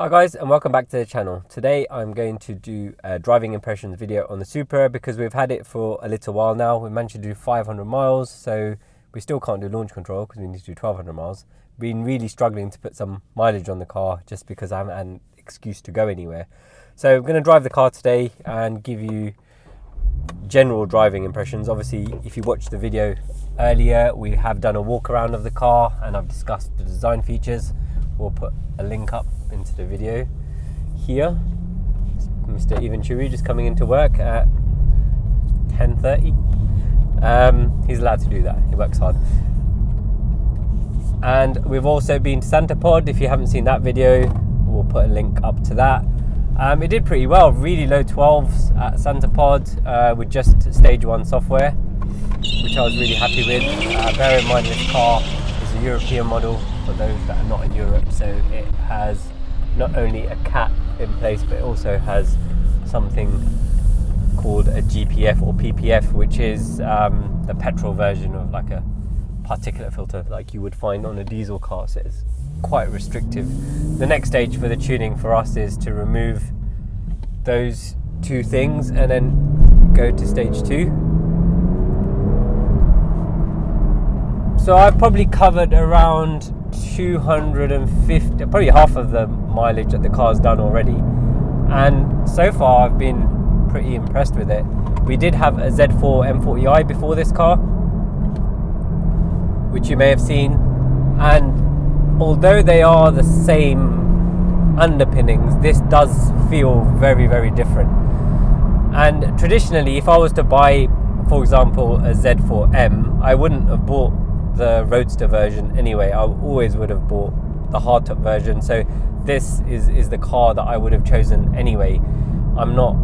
Hi guys, and welcome back to the channel. Today I'm going to do a driving impressions video on the Supra because we've had it for a little while now. We managed to do 500 miles, so we still can't do launch control because we need to do 1200 miles. Been really struggling to put some mileage on the car just because I haven't had an excuse to go anywhere. So I'm going to drive the car today and give you general driving impressions. Obviously, if you watched the video earlier, we have done a walk around of the car and I've discussed the design features. We'll put a link up into the video here. Mr. Even Chewy just coming into work at 10:30. He's allowed to do that, he works hard. And we've also been to Santa Pod. If you haven't seen that video, we'll put a link up to that. It did pretty well, really low 12s at Santa Pod with just stage 1 software, which I was really happy with. Bear in mind this car is a European model for those that are not in Europe, so it has not only a CAT in place but it also has something called a GPF or PPF, which is the petrol version of like a particulate filter like you would find on a diesel car, so it's quite restrictive. The next stage for the tuning for us is to remove those two things and then go to stage 2. So I've probably covered around 250, probably half of the mileage that the car's done already, and so far I've been pretty impressed with it. We did have a Z4 M40i before this car, which you may have seen, and although they are the same underpinnings, this does feel very, very different. And traditionally, if I was to buy, for example, a Z4M, I wouldn't have bought the Roadster version anyway. I always would have bought the hardtop version, so this is the car that I would have chosen anyway. I'm not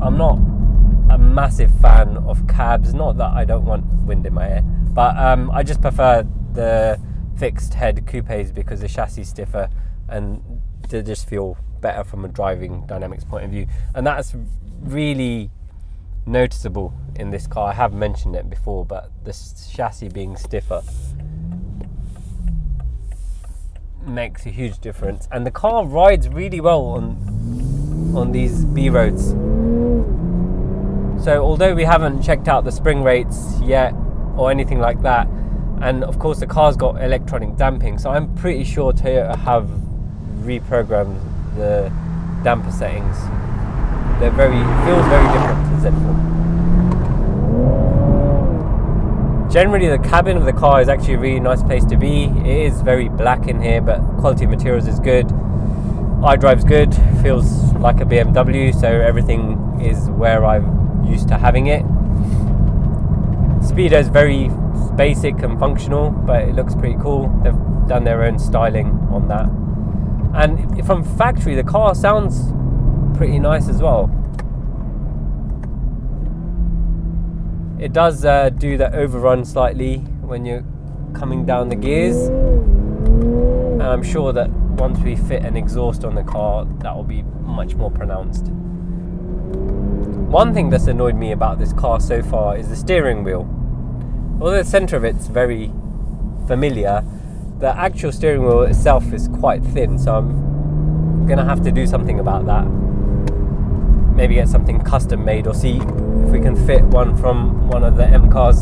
a massive fan of cabs, not that I don't want wind in my hair, but I just prefer the fixed head coupes because the chassis is stiffer and they just feel better from a driving dynamics point of view, and that's really noticeable in this car. I have mentioned it before, but the chassis being stiffer makes a huge difference, and the car rides really well on these B roads. So although we haven't checked out the spring rates yet or anything like that, and of course the car's got electronic damping, so I'm pretty sure Toyota have reprogrammed the damper settings. It feels very different to Z4. Generally, the cabin of the car is actually a really nice place to be. It is very black in here, but quality of materials is good. iDrive's good, feels like a BMW, so everything is where I'm used to having it. Speedo is very basic and functional, but it looks pretty cool. They've done their own styling on that. And from factory, the car sounds pretty nice as well. It does do the overrun slightly when you're coming down the gears, and I'm sure that once we fit an exhaust on the car, that will be much more pronounced. One thing that's annoyed me about this car so far is the steering wheel. Although the centre of it's very familiar, the actual steering wheel itself is quite thin, so I'm gonna have to do something about that. Maybe get something custom made, or see if we can fit one from one of the M cars.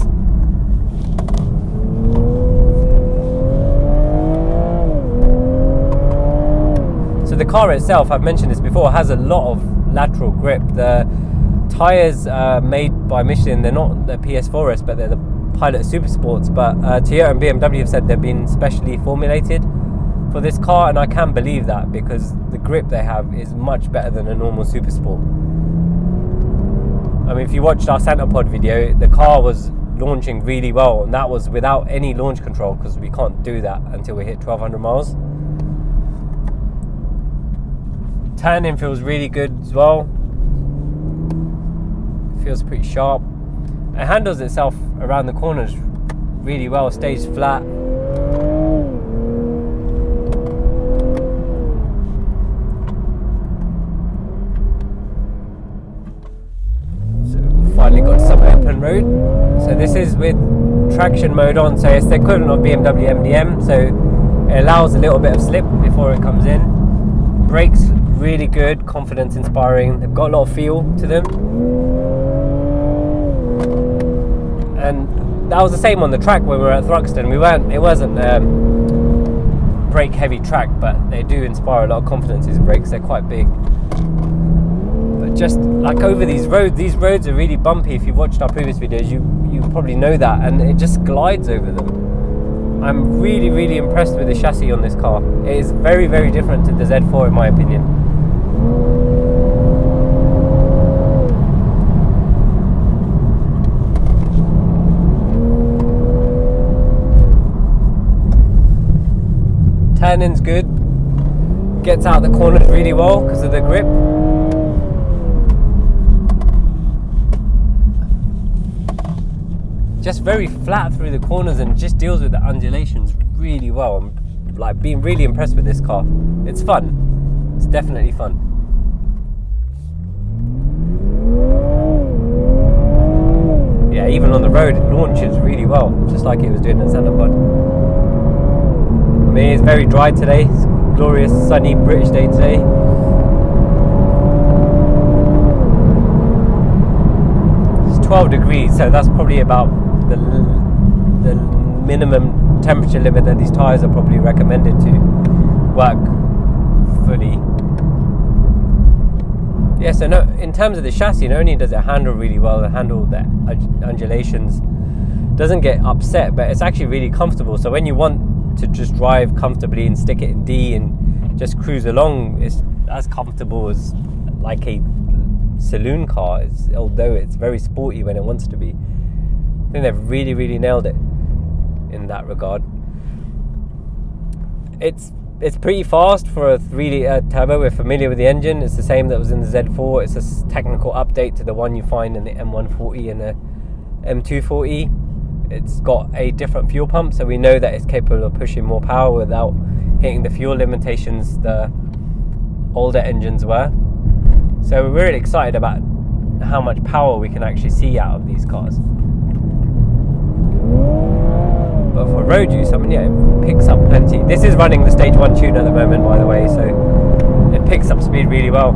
So the car itself, I've mentioned this before, has a lot of lateral grip. The tyres made by Michelin, they're not the PS4S, but they're the Pilot Super Sports, but Toyota and BMW have said they've been specially formulated for this car, and I can believe that because the grip they have is much better than a normal Super Sport. I mean, if you watched our Santa Pod video, the car was launching really well, and that was without any launch control because we can't do that until we hit 1200 miles. Turning feels really good as well. Feels pretty sharp. It handles itself around the corners really well, stays flat. Finally got some open road. So this is with traction mode on, so it's the equivalent of BMW MDM, so it allows a little bit of slip before it comes in. brakes really good, confidence inspiring. They've got a lot of feel to them, and that was the same on the track when we were at Thruxton. It wasn't brake heavy track, but they do inspire a lot of confidence. These brakes, they're quite big. But just like over these roads are really bumpy. If you've watched our previous videos, you probably know that, and it just glides over them. I'm really, really impressed with the chassis on this car. It is very, very different to the Z4 in my opinion. Turning's good, gets out the corners really well because of the grip. Just very flat through the corners and just deals with the undulations really well. I'm like being really impressed with this car. It's fun. It's definitely fun. Yeah, even on the road it launches really well, just like it was doing at Centerpod. I mean, it's very dry today. It's a glorious sunny British day today. It's 12 degrees, so that's probably about the minimum temperature limit that these tyres are probably recommended to work fully. Yeah, so no, in terms of the chassis, not only does it handle really well, it handle the undulations, doesn't get upset, but it's actually really comfortable. So when you want to just drive comfortably and stick it in D and just cruise along, it's as comfortable as like a saloon car, although it's very sporty when it wants to be. I think they've really, really nailed it in that regard. It's pretty fast for a 3-litre turbo. We're familiar with the engine. It's the same that was in the Z4. It's a technical update to the one you find in the M140 and the M240. It's got a different fuel pump, so we know that it's capable of pushing more power without hitting the fuel limitations the older engines were. So we're really excited about how much power we can actually see out of these cars. But for road use, I mean, yeah, it picks up plenty. This is running the stage 1 tune at the moment, by the way, so it picks up speed really well.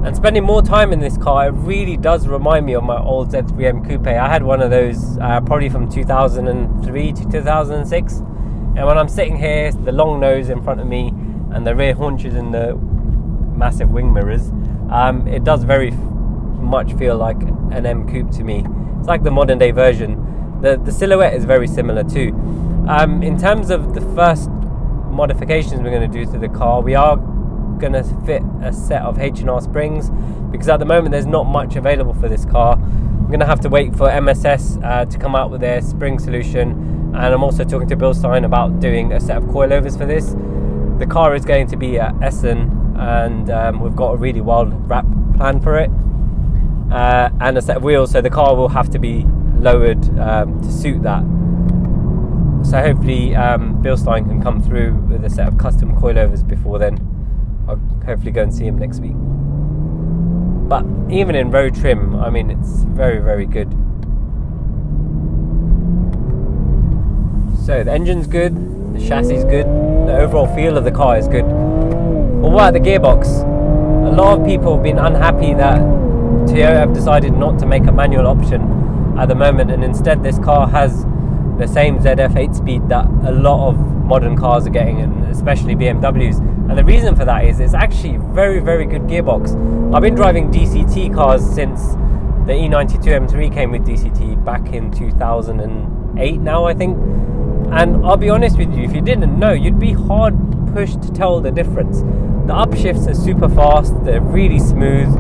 And spending more time in this car, it really does remind me of my old Z3M Coupe. I had one of those probably from 2003 to 2006. And when I'm sitting here, the long nose in front of me and the rear haunches and the massive wing mirrors, it does very much feel like an M Coupe to me. It's like the modern day version. The silhouette is very similar too. In terms of the first modifications we're going to do to the car, we are going to fit a set of H&R springs, because at the moment there's not much available for this car. I'm going to have to wait for MSS to come out with their spring solution, and I'm also talking to Bill Stein about doing a set of coilovers for this. The car is going to be at Essen, and we've got a really wild wrap plan for it, and a set of wheels, so the car will have to be lowered to suit that. So hopefully Bill Stein can come through with a set of custom coilovers before then. I'll hopefully go and see him next week. But even in road trim, I mean, it's very, very good. So the engine's good, the chassis is good, the overall feel of the car is good. Well, what about the gearbox? A lot of people have been unhappy that Toyota have decided not to make a manual option at the moment, and instead this car has the same ZF 8-speed that a lot of modern cars are getting, and especially BMWs. And the reason for that is it's actually very, very good gearbox. I've been driving DCT cars since the E92 M3 came with DCT back in 2008 now, I think. And I'll be honest with you, if you didn't know, you'd be hard pushed to tell the difference. The upshifts are super fast, they're really smooth,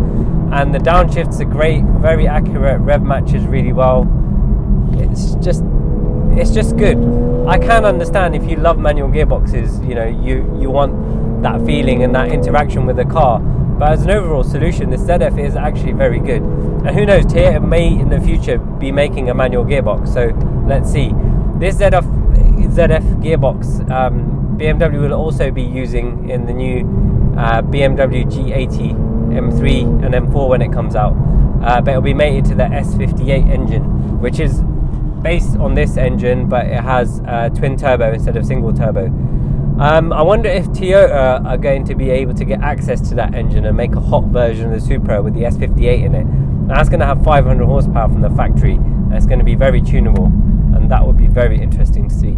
and the downshifts are great, very accurate, rev matches really well. It's just good. I can understand if you love manual gearboxes, you know, you want that feeling and that interaction with the car. But as an overall solution, the ZF is actually very good. And who knows, Toyota may in the future be making a manual gearbox. So let's see. This ZF gearbox, BMW will also be using in the new BMW G80 M3 and M4 when it comes out. But it'll be mated to the S58 engine, which is based on this engine, but it has twin turbo instead of single turbo. I wonder if Toyota are going to be able to get access to that engine and make a hot version of the Supra with the S58 in it. Now, that's going to have 500 horsepower from the factory, and it's going to be very tunable, and that would be very interesting to see.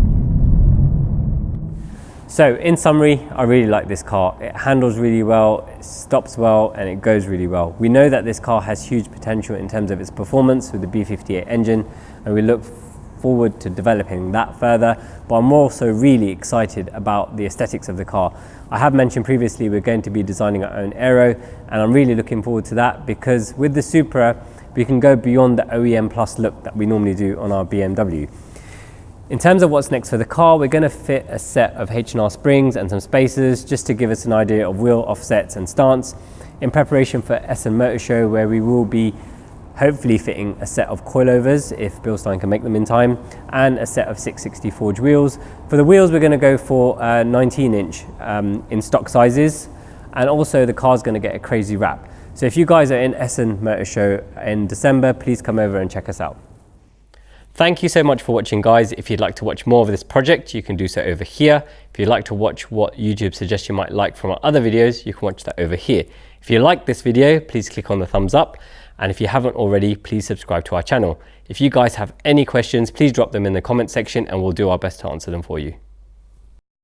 So in summary, I really like this car. It handles really well, it stops well, and it goes really well. We know that this car has huge potential in terms of its performance with the B58 engine, and we look forward to developing that further, but I'm also really excited about the aesthetics of the car. I have mentioned previously we're going to be designing our own aero, and I'm really looking forward to that, because with the Supra we can go beyond the OEM plus look that we normally do on our BMW. In terms of what's next for the car, we're going to fit a set of H&R springs and some spacers just to give us an idea of wheel offsets and stance in preparation for Essen Motor Show, where we will be hopefully fitting a set of coilovers if Bilstein can make them in time, and a set of 660 forged wheels. For the wheels, we're going to go for 19-inch in stock sizes, and also the car's going to get a crazy wrap. So if you guys are in Essen Motor Show in December, please come over and check us out. Thank you so much for watching, guys. If you'd like to watch more of this project, you can do so over here. If you'd like to watch what YouTube suggests you might like from our other videos, you can watch that over here. If you like this video, please click on the thumbs up. And if you haven't already, please subscribe to our channel. If you guys have any questions, please drop them in the comment section and we'll do our best to answer them for you.